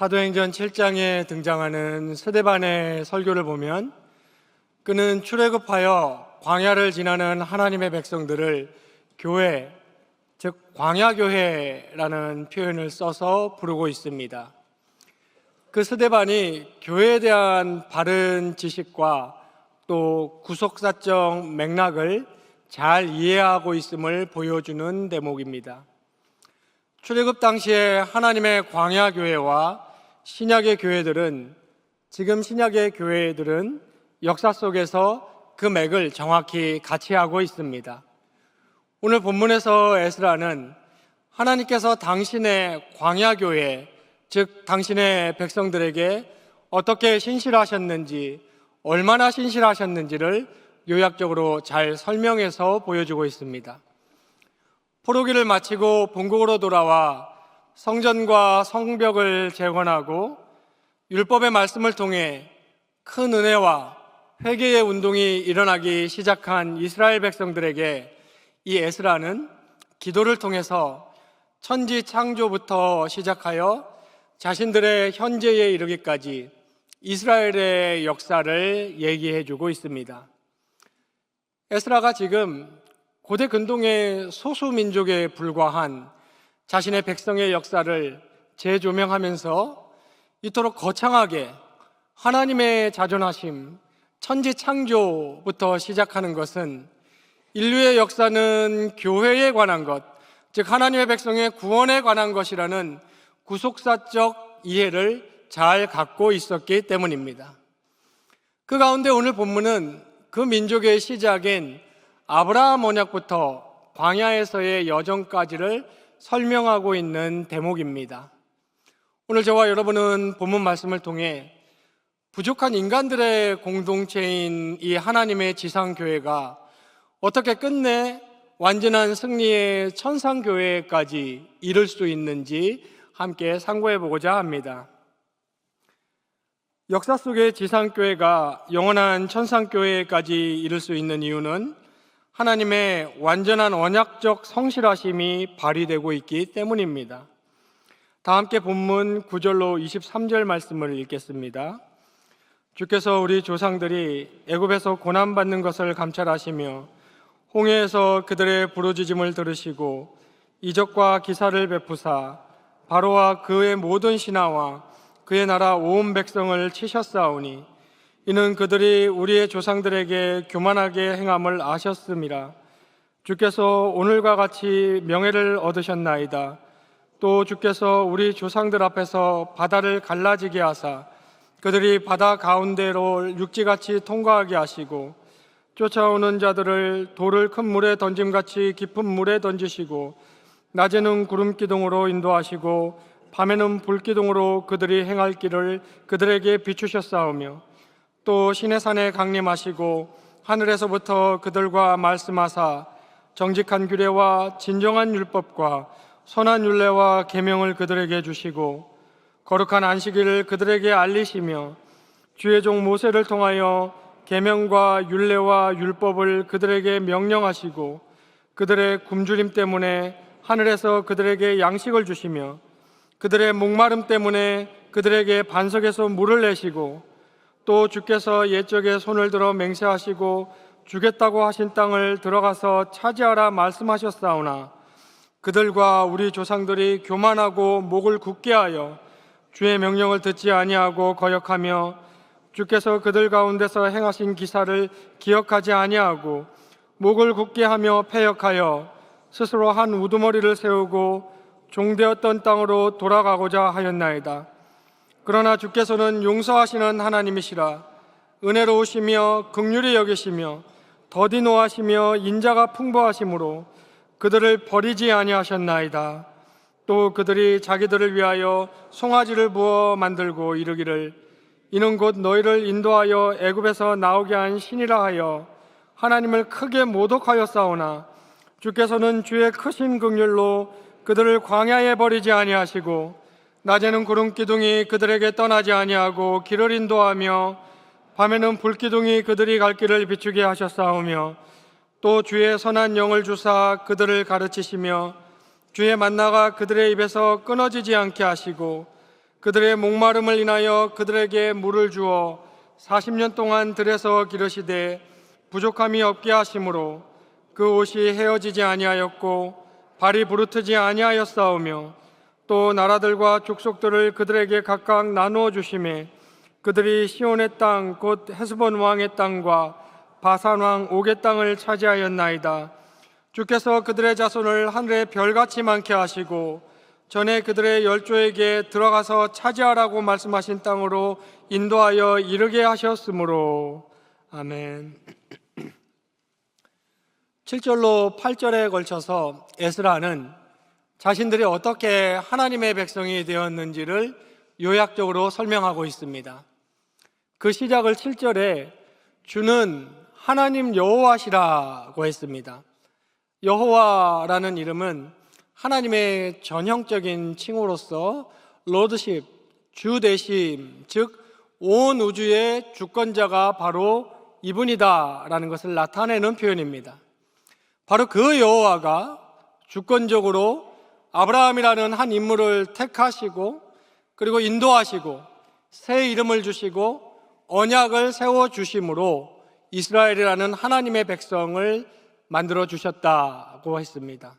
사도행전 7장에 등장하는 스데반의 설교를 보면 그는 출애굽하여 광야를 지나는 하나님의 백성들을 교회, 즉 광야교회라는 표현을 써서 부르고 있습니다. 그 스데반이 교회에 대한 바른 지식과 또 구속사적 맥락을 잘 이해하고 있음을 보여주는 대목입니다. 출애굽 당시에 하나님의 광야교회와 신약의 교회들은, 지금 신약의 교회들은 역사 속에서 그 맥을 정확히 같이 하고 있습니다. 오늘 본문에서 에스라는 하나님께서 당신의 광야교회, 즉 당신의 백성들에게 어떻게 신실하셨는지, 얼마나 신실하셨는지를 요약적으로 잘 설명해서 보여주고 있습니다. 포로기를 마치고 본국으로 돌아와 성전과 성벽을 재건하고 율법의 말씀을 통해 큰 은혜와 회개의 운동이 일어나기 시작한 이스라엘 백성들에게 이 에스라는 기도를 통해서 천지 창조부터 시작하여 자신들의 현재에 이르기까지 이스라엘의 역사를 얘기해 주고 있습니다. 에스라가 지금 고대 근동의 소수민족에 불과한 자신의 백성의 역사를 재조명하면서 이토록 거창하게 하나님의 자존하심, 천지 창조부터 시작하는 것은 인류의 역사는 교회에 관한 것, 즉 하나님의 백성의 구원에 관한 것이라는 구속사적 이해를 잘 갖고 있었기 때문입니다. 그 가운데 오늘 본문은 그 민족의 시작인 아브라함 언약부터 광야에서의 여정까지를 설명하고 있는 대목입니다. 오늘 저와 여러분은 본문 말씀을 통해 부족한 인간들의 공동체인 이 하나님의 지상교회가 어떻게 끝내 완전한 승리의 천상교회까지 이룰 수 있는지 함께 상고해 보고자 합니다. 역사 속의 지상교회가 영원한 천상교회까지 이룰 수 있는 이유는 하나님의 완전한 언약적 성실하심이 발휘되고 있기 때문입니다. 다 함께 본문 9절로 23절 말씀을 읽겠습니다. 주께서 우리 조상들이 애굽에서 고난받는 것을 감찰하시며 홍해에서 그들의 부르짖음을 들으시고 이적과 기사를 베푸사 바로와 그의 모든 신하와 그의 나라 온 백성을 치셨사오니 이는 그들이 우리의 조상들에게 교만하게 행함을 아셨음이라. 주께서 오늘과 같이 명예를 얻으셨나이다. 또 주께서 우리 조상들 앞에서 바다를 갈라지게 하사 그들이 바다 가운데로 육지같이 통과하게 하시고 쫓아오는 자들을 돌을 큰 물에 던짐같이 깊은 물에 던지시고 낮에는 구름 기둥으로 인도하시고 밤에는 불 기둥으로 그들이 행할 길을 그들에게 비추셨사오며 또 시내산에 강림하시고 하늘에서부터 그들과 말씀하사 정직한 규례와 진정한 율법과 선한 율례와 계명을 그들에게 주시고 거룩한 안식일을 그들에게 알리시며 주의 종 모세를 통하여 계명과 율례와 율법을 그들에게 명령하시고 그들의 굶주림 때문에 하늘에서 그들에게 양식을 주시며 그들의 목마름 때문에 그들에게 반석에서 물을 내시고 또 주께서 옛적에 손을 들어 맹세하시고 주겠다고 하신 땅을 들어가서 차지하라 말씀하셨사오나 그들과 우리 조상들이 교만하고 목을 굳게 하여 주의 명령을 듣지 아니하고 거역하며 주께서 그들 가운데서 행하신 기사를 기억하지 아니하고 목을 굳게 하며 패역하여 스스로 한 우두머리를 세우고 종되었던 땅으로 돌아가고자 하였나이다. 그러나 주께서는 용서하시는 하나님이시라. 은혜로우시며 긍휼히 여기시며 더디 노하시며 인자가 풍부하심으로 그들을 버리지 아니하셨나이다. 또 그들이 자기들을 위하여 송아지를 부어 만들고 이르기를 이는 곧 너희를 인도하여 애굽에서 나오게 한 신이라 하여 하나님을 크게 모독하였사오나 주께서는 주의 크신 긍휼로 그들을 광야에 버리지 아니하시고 낮에는 구름 기둥이 그들에게 떠나지 아니하고 길을 인도하며 밤에는 불 기둥이 그들이 갈 길을 비추게 하셨사오며 또 주의 선한 영을 주사 그들을 가르치시며 주의 만나가 그들의 입에서 끊어지지 않게 하시고 그들의 목마름을 인하여 그들에게 물을 주어 40년 동안 들에서 기르시되 부족함이 없게 하심으로 그 옷이 헤어지지 아니하였고 발이 부르트지 아니하였사오며 또 나라들과 족속들을 그들에게 각각 나누어 주심에 그들이 시온의 땅 곧 헤스본 왕의 땅과 바산 왕 옥의 땅을 차지하였나이다. 주께서 그들의 자손을 하늘의 별같이 많게 하시고 전에 그들의 열조에게 들어가서 차지하라고 말씀하신 땅으로 인도하여 이르게 하셨으므로. 아멘. 7절로 8절에 걸쳐서 에스라는 자신들이 어떻게 하나님의 백성이 되었는지를 요약적으로 설명하고 있습니다. 그 시작을 7절에 주는 하나님 여호와시라고 했습니다. 여호와라는 이름은 하나님의 전형적인 칭호로서 로드십, 주대심, 즉 온 우주의 주권자가 바로 이분이다라는 것을 나타내는 표현입니다. 바로 그 여호와가 주권적으로 아브라함이라는 한 인물을 택하시고 그리고 인도하시고 새 이름을 주시고 언약을 세워주심으로 이스라엘이라는 하나님의 백성을 만들어 주셨다고 했습니다.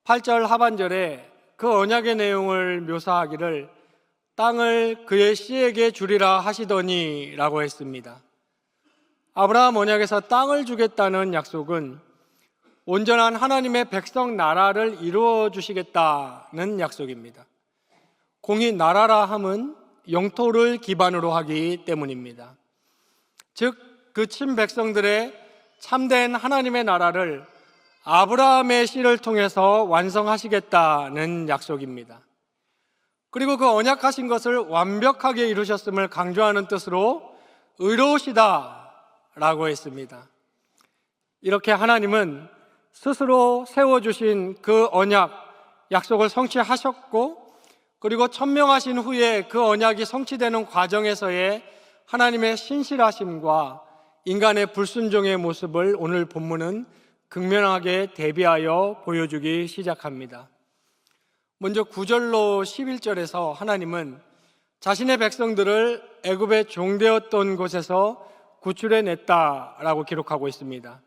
8절 하반절에 그 언약의 내용을 묘사하기를 땅을 그의 씨에게 주리라 하시더니 라고 했습니다. 아브라함 언약에서 땅을 주겠다는 약속은 온전한 하나님의 백성 나라를 이루어 주시겠다는 약속입니다. 공이 나라라 함은 영토를 기반으로 하기 때문입니다. 즉, 그 친백성들의 참된 하나님의 나라를 아브라함의 씨를 통해서 완성하시겠다는 약속입니다. 그리고 그 언약하신 것을 완벽하게 이루셨음을 강조하는 뜻으로 의로우시다라고 했습니다. 이렇게 하나님은 스스로 세워주신 그 언약, 약속을 성취하셨고 그리고 천명하신 후에 그 언약이 성취되는 과정에서의 하나님의 신실하심과 인간의 불순종의 모습을 오늘 본문은 극명하게 대비하여 보여주기 시작합니다. 먼저 9절로 11절에서 하나님은 자신의 백성들을 애굽의 종되었던 곳에서 구출해냈다라고 기록하고 있습니다.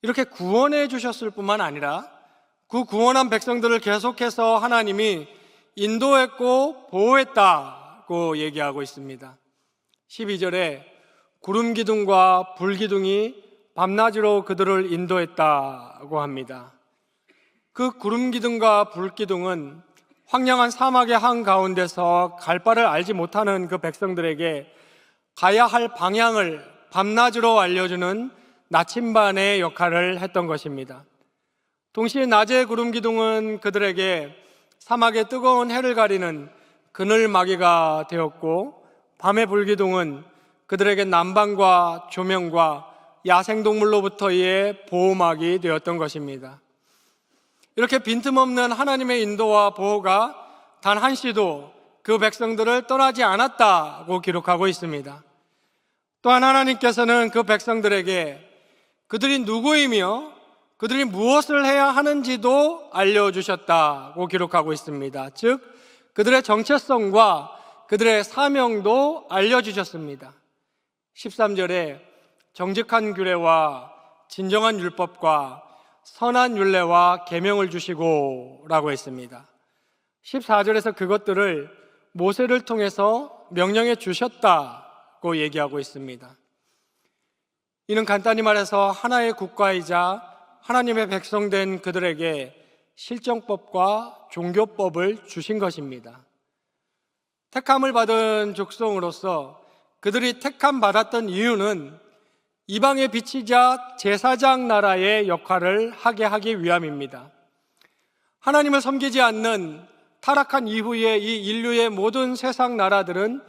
이렇게 구원해 주셨을 뿐만 아니라 그 구원한 백성들을 계속해서 하나님이 인도했고 보호했다고 얘기하고 있습니다. 12절에 구름 기둥과 불 기둥이 밤낮으로 그들을 인도했다고 합니다. 그 구름 기둥과 불 기둥은 황량한 사막의 한가운데서 갈 바를 알지 못하는 그 백성들에게 가야 할 방향을 밤낮으로 알려주는 나침반의 역할을 했던 것입니다. 동시에 낮의 구름 기둥은 그들에게 사막의 뜨거운 해를 가리는 그늘막이가 되었고, 밤의 불 기둥은 그들에게 난방과 조명과 야생동물로부터의 보호막이 되었던 것입니다. 이렇게 빈틈없는 하나님의 인도와 보호가 단 한시도 그 백성들을 떠나지 않았다고 기록하고 있습니다. 또한 하나님께서는 그 백성들에게 그들이 누구이며 그들이 무엇을 해야 하는지도 알려주셨다고 기록하고 있습니다. 즉, 그들의 정체성과 그들의 사명도 알려주셨습니다. 13절에 정직한 규례와 진정한 율법과 선한 율례와 계명을 주시고 라고 했습니다. 14절에서 그것들을 모세를 통해서 명령해 주셨다고 얘기하고 있습니다. 이는 간단히 말해서 하나의 국가이자 하나님의 백성된 그들에게 실정법과 종교법을 주신 것입니다. 택함을 받은 족속으로서 그들이 택함 받았던 이유는 이방의 빛이자 제사장 나라의 역할을 하게 하기 위함입니다. 하나님을 섬기지 않는 타락한 이후에 이 인류의 모든 세상 나라들은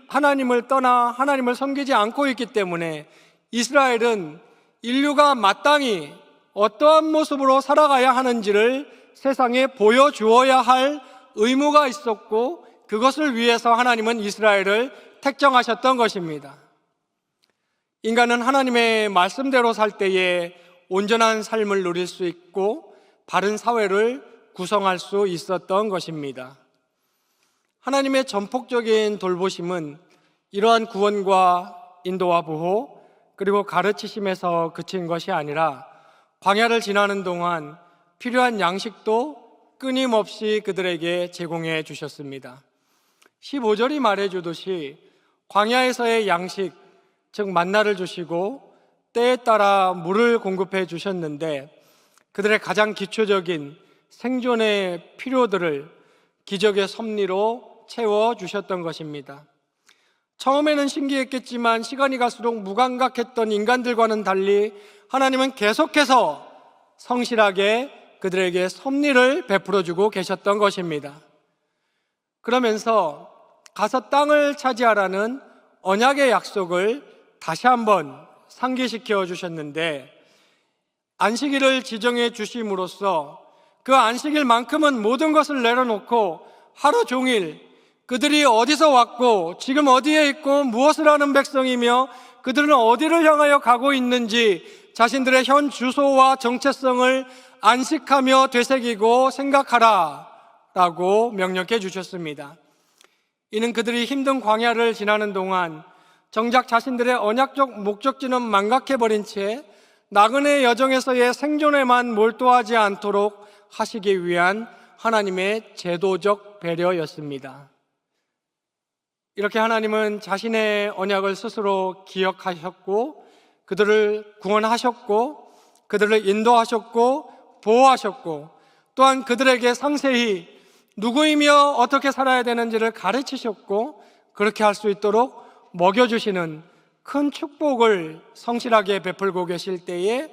하나님을 떠나 하나님을 섬기지 않고 있기 때문에 이스라엘은 인류가 마땅히 어떠한 모습으로 살아가야 하는지를 세상에 보여주어야 할 의무가 있었고, 그것을 위해서 하나님은 이스라엘을 택정하셨던 것입니다. 인간은 하나님의 말씀대로 살 때에 온전한 삶을 누릴 수 있고 바른 사회를 구성할 수 있었던 것입니다. 하나님의 전폭적인 돌보심은 이러한 구원과 인도와 보호 그리고 가르치심에서 그친 것이 아니라 광야를 지나는 동안 필요한 양식도 끊임없이 그들에게 제공해 주셨습니다. 15절이 말해주듯이 광야에서의 양식, 즉 만나를 주시고 때에 따라 물을 공급해 주셨는데 그들의 가장 기초적인 생존의 필요들을 기적의 섭리로 채워주셨던 것입니다. 처음에는 신기했겠지만 시간이 갈수록 무감각했던 인간들과는 달리 하나님은 계속해서 성실하게 그들에게 섭리를 베풀어주고 계셨던 것입니다. 그러면서 가서 땅을 차지하라는 언약의 약속을 다시 한번 상기시켜 주셨는데 안식일을 지정해 주심으로써 그 안식일만큼은 모든 것을 내려놓고 하루 종일 그들이 어디서 왔고 지금 어디에 있고 무엇을 하는 백성이며 그들은 어디를 향하여 가고 있는지 자신들의 현 주소와 정체성을 안식하며 되새기고 생각하라 라고 명령해 주셨습니다. 이는 그들이 힘든 광야를 지나는 동안 정작 자신들의 언약적 목적지는 망각해버린 채 나그네 여정에서의 생존에만 몰두하지 않도록 하시기 위한 하나님의 제도적 배려였습니다. 이렇게 하나님은 자신의 언약을 스스로 기억하셨고 그들을 구원하셨고 그들을 인도하셨고 보호하셨고 또한 그들에게 상세히 누구이며 어떻게 살아야 되는지를 가르치셨고 그렇게 할 수 있도록 먹여주시는 큰 축복을 성실하게 베풀고 계실 때에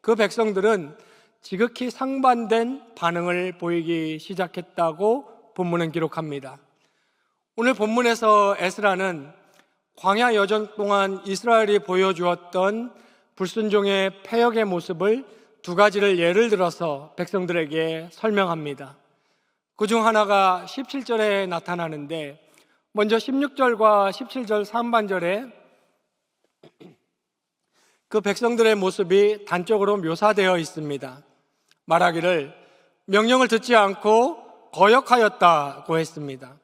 그 백성들은 지극히 상반된 반응을 보이기 시작했다고 본문은 기록합니다. 오늘 본문에서 에스라는 광야 여정 동안 이스라엘이 보여주었던 불순종의 패역의 모습을 두 가지를 예를 들어서 백성들에게 설명합니다. 그중 하나가 17절에 나타나는데 먼저 16절과 17절 상반절에 그 백성들의 모습이 단적으로 묘사되어 있습니다. 말하기를 명령을 듣지 않고 거역하였다고 했습니다.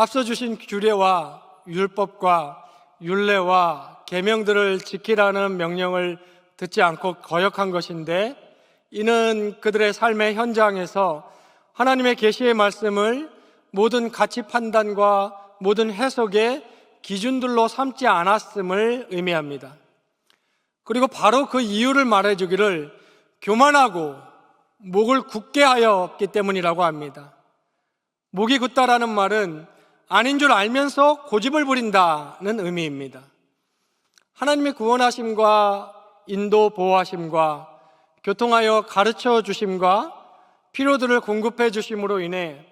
앞서 주신 규례와 율법과 율례와 계명들을 지키라는 명령을 듣지 않고 거역한 것인데 이는 그들의 삶의 현장에서 하나님의 계시의 말씀을 모든 가치 판단과 모든 해석의 기준들로 삼지 않았음을 의미합니다. 그리고 바로 그 이유를 말해주기를 교만하고 목을 굳게 하였기 때문이라고 합니다. 목이 굳다라는 말은 아닌 줄 알면서 고집을 부린다는 의미입니다. 하나님의 구원하심과 인도 보호하심과 교통하여 가르쳐 주심과 필요들을 공급해 주심으로 인해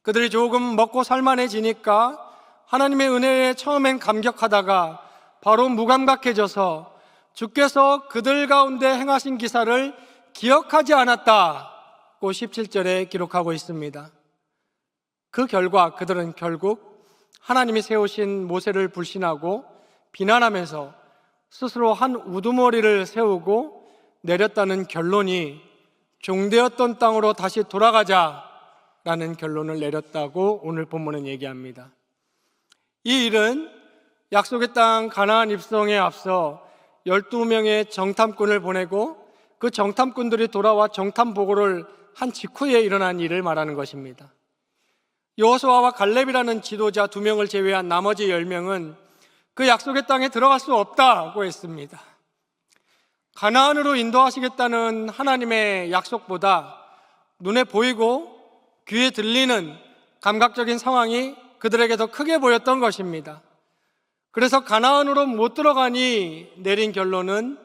그들이 조금 먹고 살만해지니까 하나님의 은혜에 처음엔 감격하다가 바로 무감각해져서 주께서 그들 가운데 행하신 기사를 기억하지 않았다고 17절에 기록하고 있습니다. 그 결과 그들은 결국 하나님이 세우신 모세를 불신하고 비난하면서 스스로 한 우두머리를 세우고 내렸다는 결론이 종되었던 땅으로 다시 돌아가자라는 결론을 내렸다고 오늘 본문은 얘기합니다. 이 일은 약속의 땅 가나안 입성에 앞서 12명의 정탐꾼을 보내고 그 정탐꾼들이 돌아와 정탐 보고를 한 직후에 일어난 일을 말하는 것입니다. 여호수아와 갈렙이라는 지도자 2명을 제외한 나머지 10명은 그 약속의 땅에 들어갈 수 없다고 했습니다. 가나안으로 인도하시겠다는 하나님의 약속보다 눈에 보이고 귀에 들리는 감각적인 상황이 그들에게 더 크게 보였던 것입니다. 그래서 가나안으로 못 들어가니 내린 결론은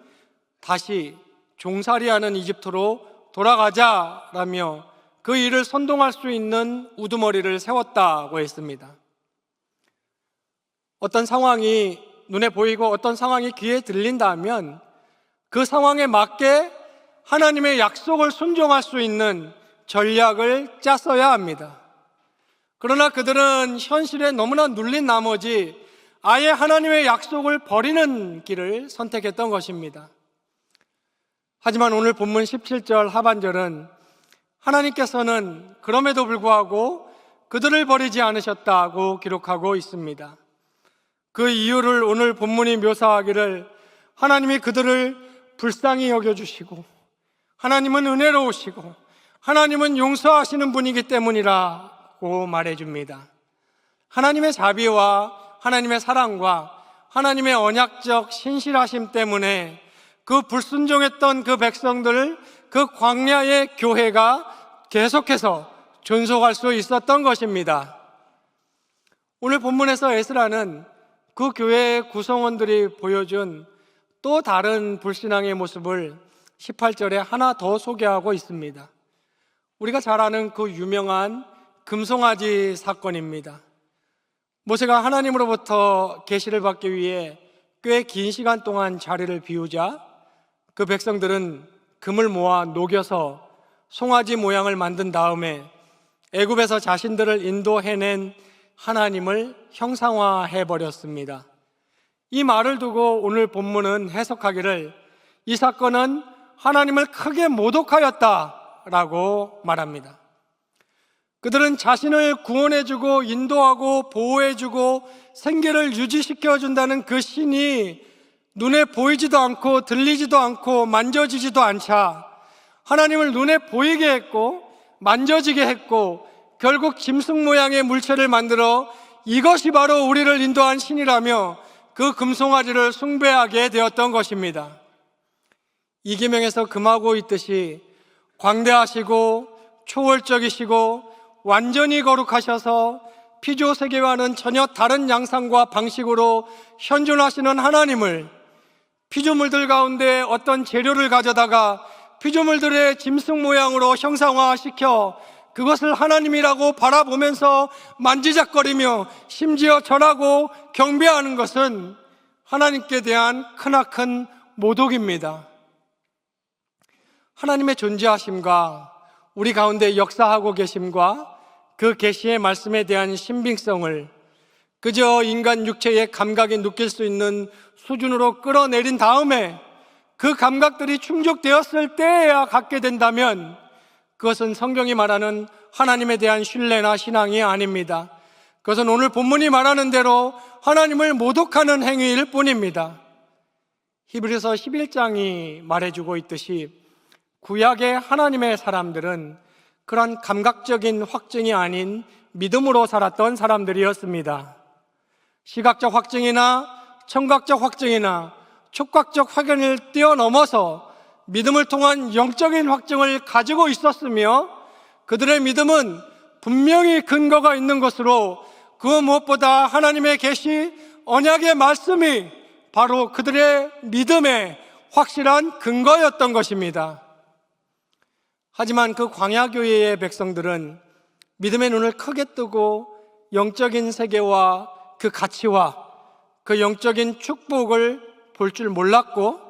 다시 종살이하는 이집트로 돌아가자라며 그 일을 선동할 수 있는 우두머리를 세웠다고 했습니다. 어떤 상황이 눈에 보이고 어떤 상황이 귀에 들린다면 그 상황에 맞게 하나님의 약속을 순종할 수 있는 전략을 짰어야 합니다. 그러나 그들은 현실에 너무나 눌린 나머지 아예 하나님의 약속을 버리는 길을 선택했던 것입니다. 하지만 오늘 본문 17절 하반절은 하나님께서는 그럼에도 불구하고 그들을 버리지 않으셨다고 기록하고 있습니다. 그 이유를 오늘 본문이 묘사하기를 하나님이 그들을 불쌍히 여겨주시고 하나님은 은혜로우시고 하나님은 용서하시는 분이기 때문이라고 말해줍니다. 하나님의 자비와 하나님의 사랑과 하나님의 언약적 신실하심 때문에 그 불순종했던 그 백성들, 그 광야의 교회가 계속해서 존속할 수 있었던 것입니다. 오늘 본문에서 에스라는 그 교회의 구성원들이 보여준 또 다른 불신앙의 모습을 18절에 하나 더 소개하고 있습니다. 우리가 잘 아는 그 유명한 금송아지 사건입니다. 모세가 하나님으로부터 계시를 받기 위해 꽤 긴 시간 동안 자리를 비우자 그 백성들은 금을 모아 녹여서 송아지 모양을 만든 다음에 애굽에서 자신들을 인도해낸 하나님을 형상화해버렸습니다. 이 말을 두고 오늘 본문은 해석하기를 이 사건은 하나님을 크게 모독하였다라고 말합니다. 그들은 자신을 구원해주고 인도하고 보호해주고 생계를 유지시켜준다는 그 신이 눈에 보이지도 않고 들리지도 않고 만져지지도 않자 하나님을 눈에 보이게 했고 만져지게 했고 결국 짐승 모양의 물체를 만들어 이것이 바로 우리를 인도한 신이라며 그 금송아지를 숭배하게 되었던 것입니다. 이계명에서 금하고 있듯이 광대하시고 초월적이시고 완전히 거룩하셔서 피조 세계와는 전혀 다른 양상과 방식으로 현존하시는 하나님을 피조물들 가운데 어떤 재료를 가져다가 피조물들의 짐승 모양으로 형상화시켜 그것을 하나님이라고 바라보면서 만지작거리며 심지어 절하고 경배하는 것은 하나님께 대한 크나큰 모독입니다. 하나님의 존재하심과 우리 가운데 역사하고 계심과 그 계시의 말씀에 대한 신빙성을 그저 인간 육체의 감각이 느낄 수 있는 수준으로 끌어내린 다음에 그 감각들이 충족되었을 때에야 갖게 된다면 그것은 성경이 말하는 하나님에 대한 신뢰나 신앙이 아닙니다. 그것은 오늘 본문이 말하는 대로 하나님을 모독하는 행위일 뿐입니다. 히브리서 11장이 말해주고 있듯이 구약의 하나님의 사람들은 그런 감각적인 확증이 아닌 믿음으로 살았던 사람들이었습니다. 시각적 확증이나 청각적 확증이나 촉각적 확인을 뛰어넘어서 믿음을 통한 영적인 확증을 가지고 있었으며 그들의 믿음은 분명히 근거가 있는 것으로 그 무엇보다 하나님의 계시, 언약의 말씀이 바로 그들의 믿음의 확실한 근거였던 것입니다. 하지만 그 광야교회의 백성들은 믿음의 눈을 크게 뜨고 영적인 세계와 그 가치와 그 영적인 축복을 볼 줄 몰랐고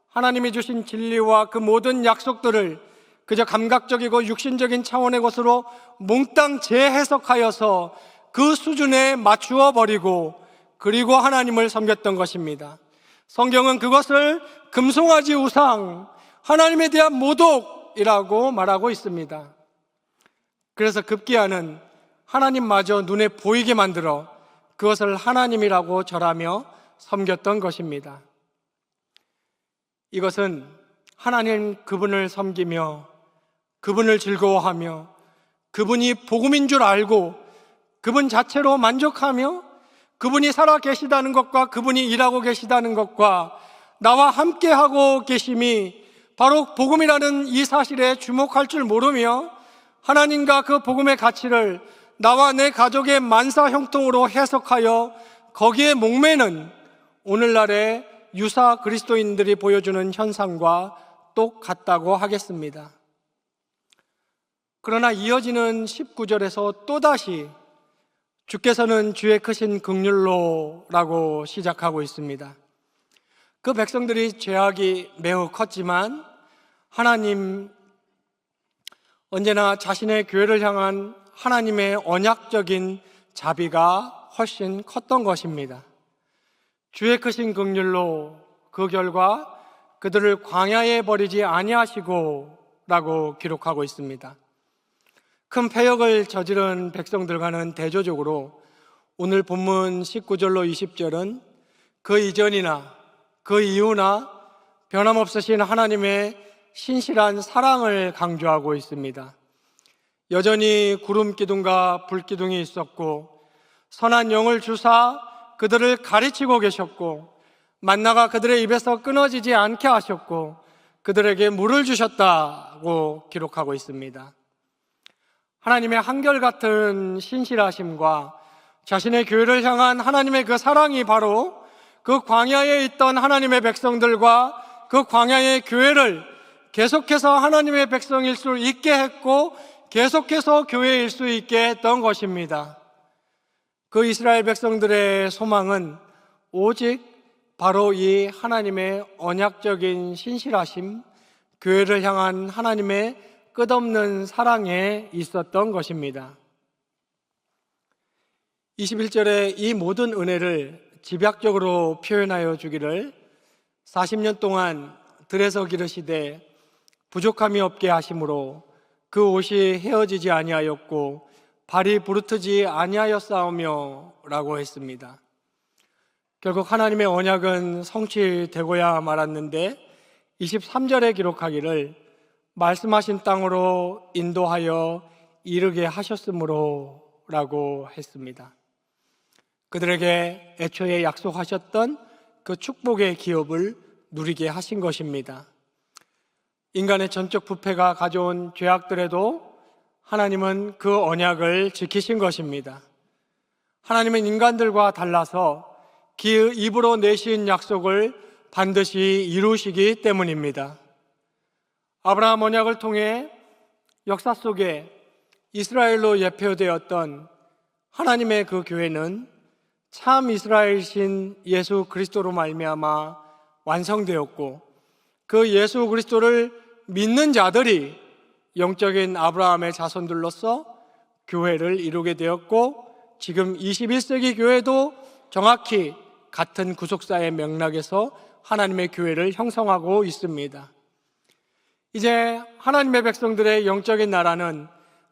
하나님이 주신 진리와 그 모든 약속들을 그저 감각적이고 육신적인 차원의 것으로 몽땅 재해석하여서 그 수준에 맞추어 버리고 그리고 하나님을 섬겼던 것입니다. 성경은 그것을 금송아지 우상, 하나님에 대한 모독이라고 말하고 있습니다. 그래서 급기야는 하나님마저 눈에 보이게 만들어 그것을 하나님이라고 절하며 섬겼던 것입니다. 이것은 하나님 그분을 섬기며 그분을 즐거워하며 그분이 복음인 줄 알고 그분 자체로 만족하며 그분이 살아 계시다는 것과 그분이 일하고 계시다는 것과 나와 함께하고 계심이 바로 복음이라는 이 사실에 주목할 줄 모르며 하나님과 그 복음의 가치를 나와 내 가족의 만사 형통으로 해석하여 거기에 목매는 오늘날의 유사 그리스도인들이 보여주는 현상과 똑같다고 하겠습니다. 그러나 이어지는 19절에서 또다시 주께서는 주의 크신 긍휼로라고 시작하고 있습니다. 그 백성들이 죄악이 매우 컸지만 하나님 언제나 자신의 교회를 향한 하나님의 언약적인 자비가 훨씬 컸던 것입니다. 주의 크신 긍휼로 그 결과 그들을 광야에 버리지 아니하시고 라고 기록하고 있습니다. 큰 패역을 저지른 백성들과는 대조적으로 오늘 본문 19절로 20절은 그 이전이나 그 이후나 변함없으신 하나님의 신실한 사랑을 강조하고 있습니다. 여전히 구름 기둥과 불 기둥이 있었고 선한 영을 주사 그들을 가르치고 계셨고 만나가 그들의 입에서 끊어지지 않게 하셨고 그들에게 물을 주셨다고 기록하고 있습니다. 하나님의 한결같은 신실하심과 자신의 교회를 향한 하나님의 그 사랑이 바로 그 광야에 있던 하나님의 백성들과 그 광야의 교회를 계속해서 하나님의 백성일 수 있게 했고 계속해서 교회일 수 있게 했던 것입니다. 그 이스라엘 백성들의 소망은 오직 바로 이 하나님의 언약적인 신실하심, 교회를 향한 하나님의 끝없는 사랑에 있었던 것입니다. 21절에 이 모든 은혜를 집약적으로 표현하여 주기를 40년 동안 들에서 기르시되 부족함이 없게 하심으로 그 옷이 헤어지지 아니하였고 발이 부르트지 아니하였사오며 라고 했습니다. 결국 하나님의 언약은 성취되고야 말았는데 23절에 기록하기를 말씀하신 땅으로 인도하여 이르게 하셨으므로 라고 했습니다. 그들에게 애초에 약속하셨던 그 축복의 기업을 누리게 하신 것입니다. 인간의 전적 부패가 가져온 죄악들에도 하나님은 그 언약을 지키신 것입니다. 하나님은 인간들과 달라서 그 입으로 내신 약속을 반드시 이루시기 때문입니다. 아브라함 언약을 통해 역사 속에 이스라엘로 예표되었던 하나님의 그 교회는 참 이스라엘신 예수 그리스도로 말미암아 완성되었고 그 예수 그리스도를 믿는 자들이 영적인 아브라함의 자손들로서 교회를 이루게 되었고 지금 21세기 교회도 정확히 같은 구속사의 맥락에서 하나님의 교회를 형성하고 있습니다. 이제 하나님의 백성들의 영적인 나라는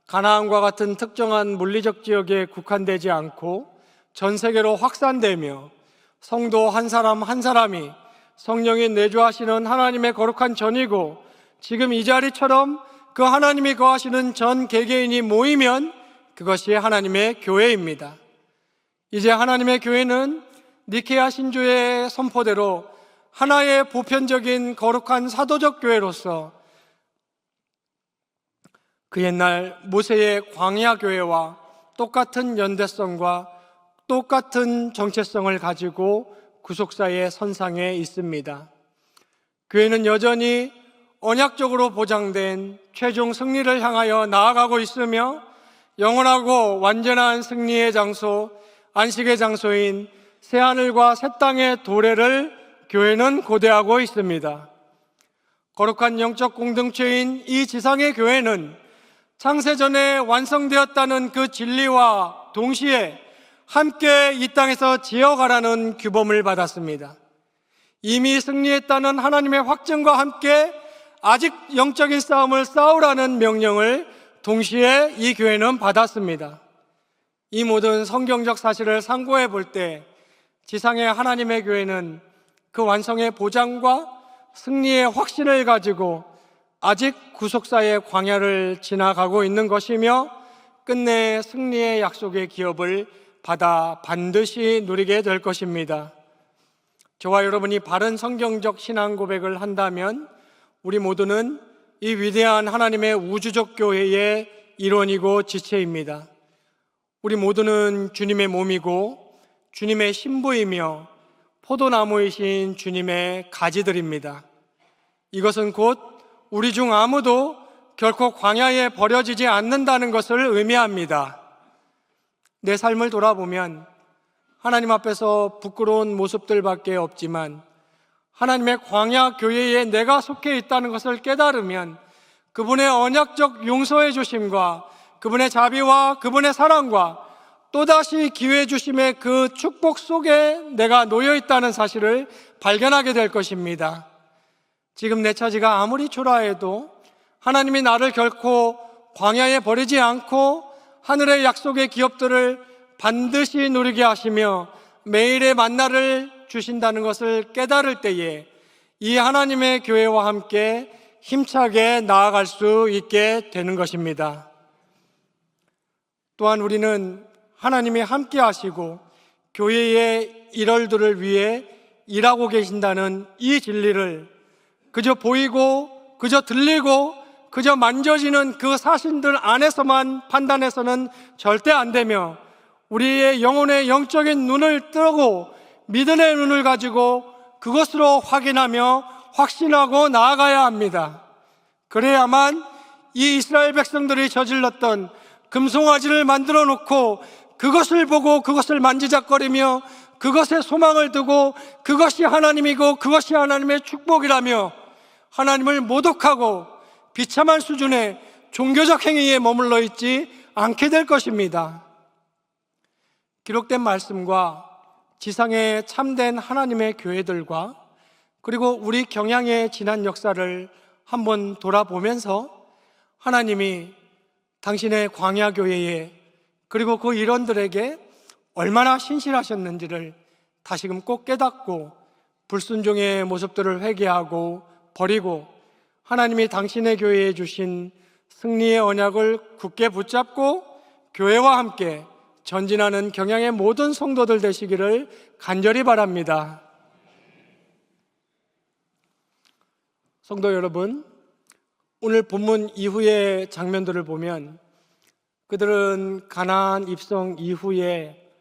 가나안과 같은 특정한 물리적 지역에 국한되지 않고 전 세계로 확산되며 성도 한 사람 한 사람이 성령이 내주하시는 하나님의 거룩한 전이고 지금 이 자리처럼 그 하나님이 거하시는 전 개개인이 모이면 그것이 하나님의 교회입니다. 이제 하나님의 교회는 니케아 신조의 선포대로 하나의 보편적인 거룩한 사도적 교회로서 그 옛날 모세의 광야 교회와 똑같은 연대성과 똑같은 정체성을 가지고 구속사의 선상에 있습니다. 교회는 여전히 언약적으로 보장된 최종 승리를 향하여 나아가고 있으며 영원하고 완전한 승리의 장소, 안식의 장소인 새하늘과 새 땅의 도래를 교회는 고대하고 있습니다. 거룩한 영적 공동체인 이 지상의 교회는 창세전에 완성되었다는 그 진리와 동시에 함께 이 땅에서 지어가라는 규범을 받았습니다. 이미 승리했다는 하나님의 확증과 함께 아직 영적인 싸움을 싸우라는 명령을 동시에 이 교회는 받았습니다. 이 모든 성경적 사실을 상고해 볼 때 지상의 하나님의 교회는 그 완성의 보장과 승리의 확신을 가지고 아직 구속사의 광야를 지나가고 있는 것이며 끝내 승리의 약속의 기업을 받아 반드시 누리게 될 것입니다. 저와 여러분이 바른 성경적 신앙 고백을 한다면 우리 모두는 이 위대한 하나님의 우주적 교회의 일원이고 지체입니다. 우리 모두는 주님의 몸이고 주님의 신부이며 포도나무이신 주님의 가지들입니다. 이것은 곧 우리 중 아무도 결코 광야에 버려지지 않는다는 것을 의미합니다. 내 삶을 돌아보면 하나님 앞에서 부끄러운 모습들밖에 없지만 하나님의 광야 교회에 내가 속해 있다는 것을 깨달으면 그분의 언약적 용서해 주심과 그분의 자비와 그분의 사랑과 또다시 기회 주심의 그 축복 속에 내가 놓여 있다는 사실을 발견하게 될 것입니다. 지금 내 처지가 아무리 초라해도 하나님이 나를 결코 광야에 버리지 않고 하늘의 약속의 기업들을 반드시 누리게 하시며 매일의 만나를 주신다는 것을 깨달을 때에 이 하나님의 교회와 함께 힘차게 나아갈 수 있게 되는 것입니다. 또한 우리는 하나님이 함께 하시고 교회의 일월들을 위해 일하고 계신다는 이 진리를 그저 보이고 그저 들리고 그저 만져지는 그 사실들 안에서만 판단해서는 절대 안 되며 우리의 영혼의 영적인 눈을 뜨고 믿음의 눈을 가지고 그것으로 확인하며 확신하고 나아가야 합니다. 그래야만 이 이스라엘 백성들이 저질렀던 금송아지를 만들어 놓고 그것을 보고 그것을 만지작거리며 그것에 소망을 두고 그것이 하나님이고 그것이 하나님의 축복이라며 하나님을 모독하고 비참한 수준의 종교적 행위에 머물러 있지 않게 될 것입니다. 기록된 말씀과 지상의 참된 하나님의 교회들과 그리고 우리 경향의 지난 역사를 한번 돌아보면서 하나님이 당신의 광야교회에 그리고 그 일원들에게 얼마나 신실하셨는지를 다시금 꼭 깨닫고 불순종의 모습들을 회개하고 버리고 하나님이 당신의 교회에 주신 승리의 언약을 굳게 붙잡고 교회와 함께 전진하는 경향의 모든 성도들 되시기를 간절히 바랍니다. 성도 여러분, 오늘 본문 이후의 장면들을 보면 그들은 가나안 입성 이후에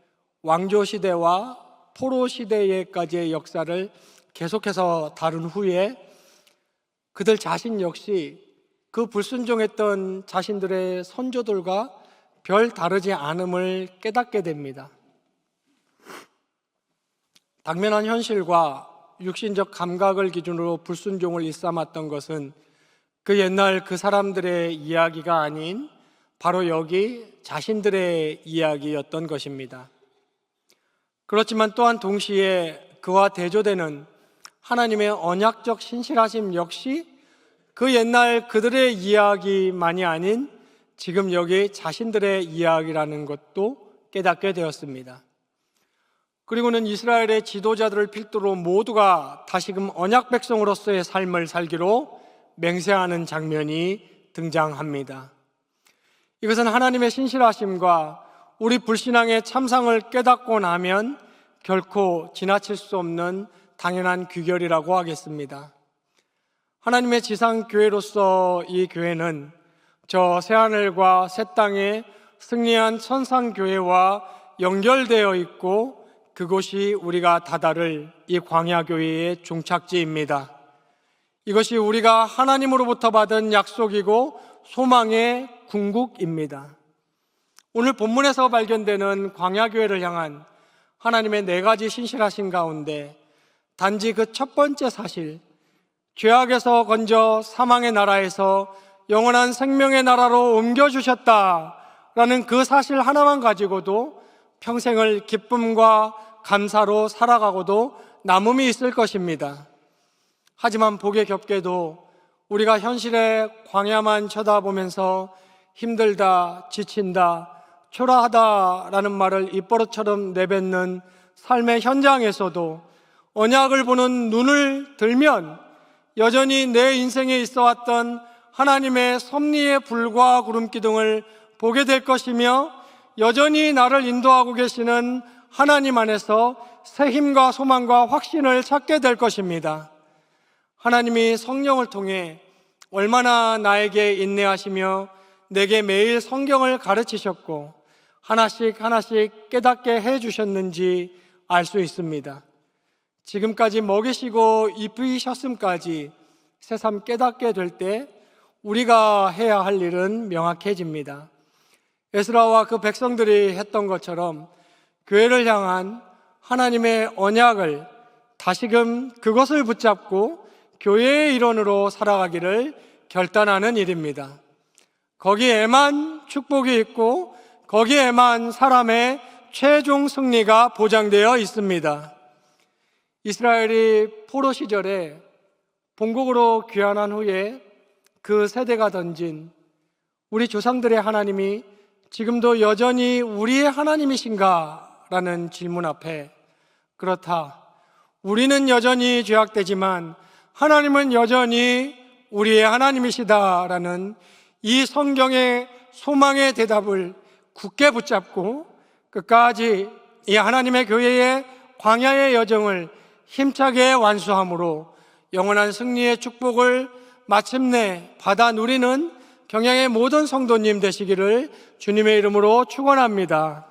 왕조 시대와 포로 시대에까지의 역사를 계속해서 다룬 후에 그들 자신 역시 그 불순종했던 자신들의 선조들과 별 다르지 않음을 깨닫게 됩니다. 당면한 현실과 육신적 감각을 기준으로 불순종을 일삼았던 것은 그 옛날 그 사람들의 이야기가 아닌 바로 여기 자신들의 이야기였던 것입니다. 그렇지만 또한 동시에 그와 대조되는 하나님의 언약적 신실하심 역시 그 옛날 그들의 이야기만이 아닌 지금 여기 자신들의 이야기라는 것도 깨닫게 되었습니다. 그리고는 이스라엘의 지도자들을 필두로 모두가 다시금 언약 백성으로서의 삶을 살기로 맹세하는 장면이 등장합니다. 이것은 하나님의 신실하심과 우리 불신앙의 참상을 깨닫고 나면 결코 지나칠 수 없는 당연한 귀결이라고 하겠습니다. 하나님의 지상교회로서 이 교회는 저 새하늘과 새 땅에 승리한 천상교회와 연결되어 있고 그곳이 우리가 다다를 이 광야교회의 종착지입니다. 이것이 우리가 하나님으로부터 받은 약속이고 소망의 궁극입니다. 오늘 본문에서 발견되는 광야교회를 향한 하나님의 4가지 신실하신 가운데 단지 그 첫 번째 사실, 죄악에서 건져 사망의 나라에서 영원한 생명의 나라로 옮겨주셨다라는 그 사실 하나만 가지고도 평생을 기쁨과 감사로 살아가고도 남음이 있을 것입니다. 하지만 복에 겹게도 우리가 현실의 광야만 쳐다보면서 힘들다, 지친다, 초라하다라는 말을 입버릇처럼 내뱉는 삶의 현장에서도 언약을 보는 눈을 들면 여전히 내 인생에 있어왔던 하나님의 섭리의 불과 구름 기둥을 보게 될 것이며 여전히 나를 인도하고 계시는 하나님 안에서 새 힘과 소망과 확신을 찾게 될 것입니다. 하나님이 성령을 통해 얼마나 나에게 인내하시며 내게 매일 성경을 가르치셨고 하나씩 하나씩 깨닫게 해주셨는지 알 수 있습니다. 지금까지 먹이시고 입히셨음까지 새삼 깨닫게 될 때 우리가 해야 할 일은 명확해집니다. 에스라와 그 백성들이 했던 것처럼 교회를 향한 하나님의 언약을 다시금 그것을 붙잡고 교회의 일원으로 살아가기를 결단하는 일입니다. 거기에만 축복이 있고 거기에만 사람의 최종 승리가 보장되어 있습니다. 이스라엘이 포로 시절에 본국으로 귀환한 후에 그 세대가 던진 우리 조상들의 하나님이 지금도 여전히 우리의 하나님이신가? 라는 질문 앞에 그렇다, 우리는 여전히 죄악되지만 하나님은 여전히 우리의 하나님이시다 라는 이 성경의 소망의 대답을 굳게 붙잡고 끝까지 이 하나님의 교회의 광야의 여정을 힘차게 완수함으로 영원한 승리의 축복을 마침내 받아 누리는 경양의 모든 성도님 되시기를 주님의 이름으로 축원합니다.